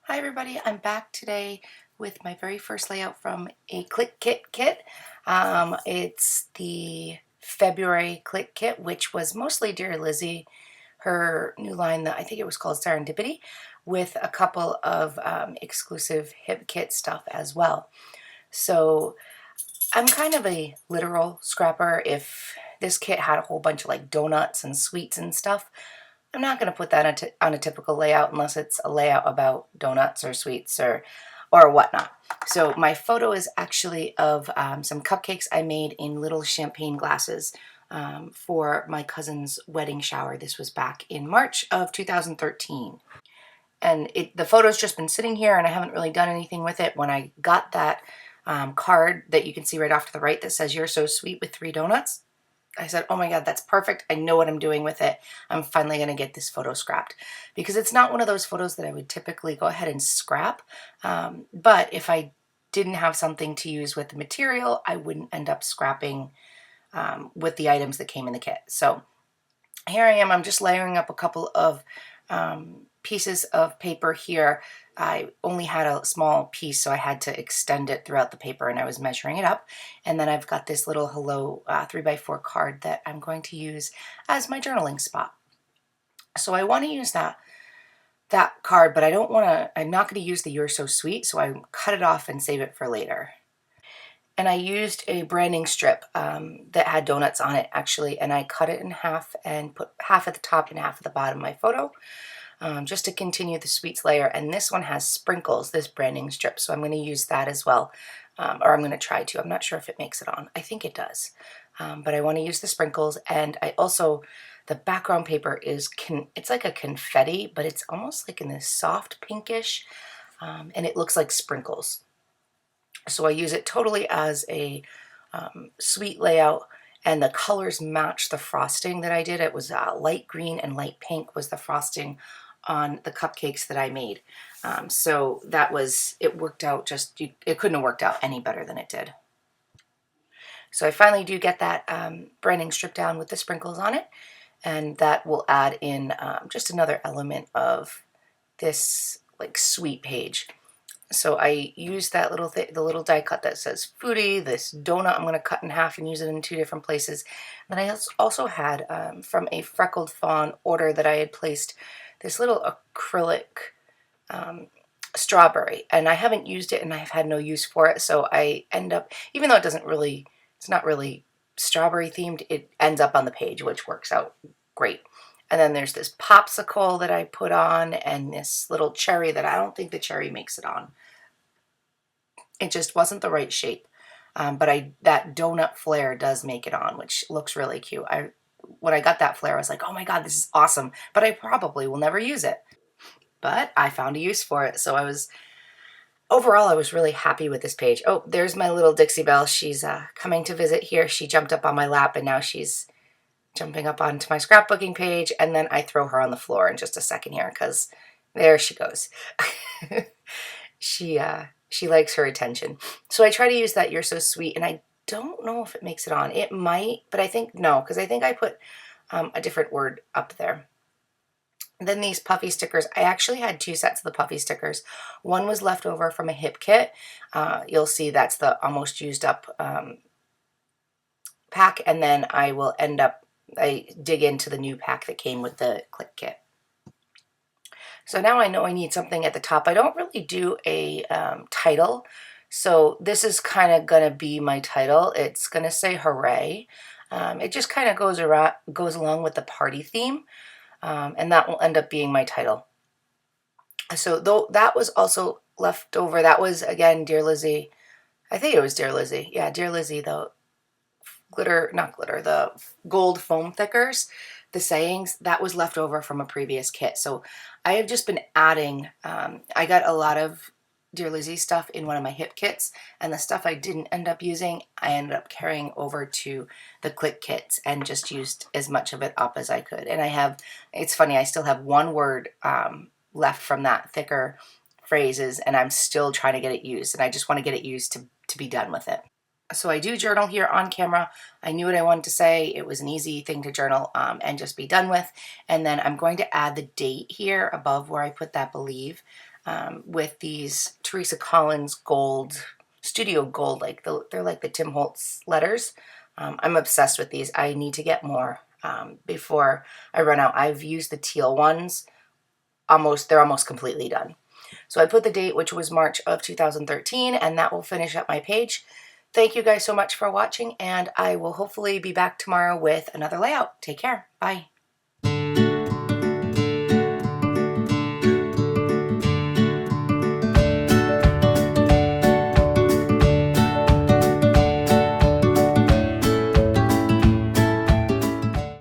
Hi everybody, I'm back today with my very first layout from a Cliquie Kit. It's the February Cliquie Kit, which was mostly Dear Lizzie, her new line that I think it was called Serendipity, with a couple of exclusive hip kit stuff as well. So I'm kind of a literal scrapper. If this kit had a whole bunch of like donuts and sweets and stuff, I'm not going to put that on a typical layout unless it's a layout about donuts or sweets or whatnot. So my photo is actually of some cupcakes I made in little champagne glasses for my cousin's wedding shower. This was back in March of 2013. And the photo's just been sitting here and I haven't really done anything with it. When I got that card that you can see right off to the right that says "You're so sweet" with 3 donuts, I said, oh my God, that's perfect. I know what I'm doing with it. I'm finally going to get this photo scrapped, because it's not one of those photos that I would typically go ahead and scrap. But if I didn't have something to use with the material, I wouldn't end up scrapping with the items that came in the kit. So here I am. I'm just layering up a couple of pieces of paper here. I only had a small piece, so I had to extend it throughout the paper, and I was measuring it up. And then I've got this little hello 3x4 card that I'm going to use as my journaling spot. So I want to use that card, but I'm not going to use the "You're so sweet," so I cut it off and save it for later. And I used a branding strip that had donuts on it, actually, and I cut it in half and put half at the top and half at the bottom of my photo, just to continue the sweets layer. And this one has sprinkles, this branding strip, so I'm going to use that as well, or I'm going to try to. I'm not sure if it makes it on. I think it does, but I want to use the sprinkles. And I also, the background paper is, it's like a confetti, but it's almost like in this soft pinkish, and it looks like sprinkles. So I use it totally as a sweet layout, and the colors match the frosting that I did. It was light green and light pink was the frosting on the cupcakes that I made. So it worked out it couldn't have worked out any better than it did. So I finally do get that branding strip down with the sprinkles on it, and that will add in just another element of this like sweet page. So I used that the little die cut that says foodie. This donut I'm going to cut in half and use it in 2 different places. Then I also had from a Freckled Fawn order that I had placed this little acrylic strawberry, and I haven't used it and I've had no use for it. So I end up, even though it's not really strawberry themed, it ends up on the page, which works out great. And then there's this popsicle that I put on, and this little cherry that I don't think the cherry makes it on. It just wasn't the right shape. But that donut flare does make it on, which looks really cute. When I got that flare, I was like, oh my God, this is awesome. But I probably will never use it. But I found a use for it. So overall, I was really happy with this page. Oh, there's my little Dixie Belle. She's coming to visit here. She jumped up on my lap, and now she's jumping up onto my scrapbooking page. And then I throw her on the floor in just a second here, because there she goes. She likes her attention. So I try to use that "You're so sweet," and I don't know if it makes it on. It might, but I think no, because I think I put a different word up there. And then these puffy stickers, I actually had 2 sets of the puffy stickers. One was left over from a hip kit. You'll see that's the almost used up pack, and then I dig into the new pack that came with the Cliquie Kit. So now I know I need something at the top. I don't really do a title, so this is kind of going to be my title. It's going to say "Hooray." It just kind of goes along with the party theme, and that will end up being my title. So though that was also left over, that was again Dear Lizzie. I think it was Dear Lizzie. Yeah, Dear Lizzie, the the gold foam thickers, the sayings, that was left over from a previous kit. So I have just been adding, I got a lot of Dear Lizzie stuff in one of my hip kits, and the stuff I didn't end up using, I ended up carrying over to the Cliquie kits and just used as much of it up as I could. And it's funny, I still have 1 word left from that thicker phrases, and I'm still trying to get it used, and I just want to get it used to be done with it. So I do journal here on camera. I knew what I wanted to say. It was an easy thing to journal and just be done with. And then I'm going to add the date here above where I put that "believe." with these Teresa Collins gold, studio gold, like they're like the Tim Holtz letters. I'm obsessed with these. I need to get more before I run out. I've used the teal ones. They're almost completely done. So I put the date, which was March of 2013, and that will finish up my page. Thank you guys so much for watching, and I will hopefully be back tomorrow with another layout. Take care. Bye.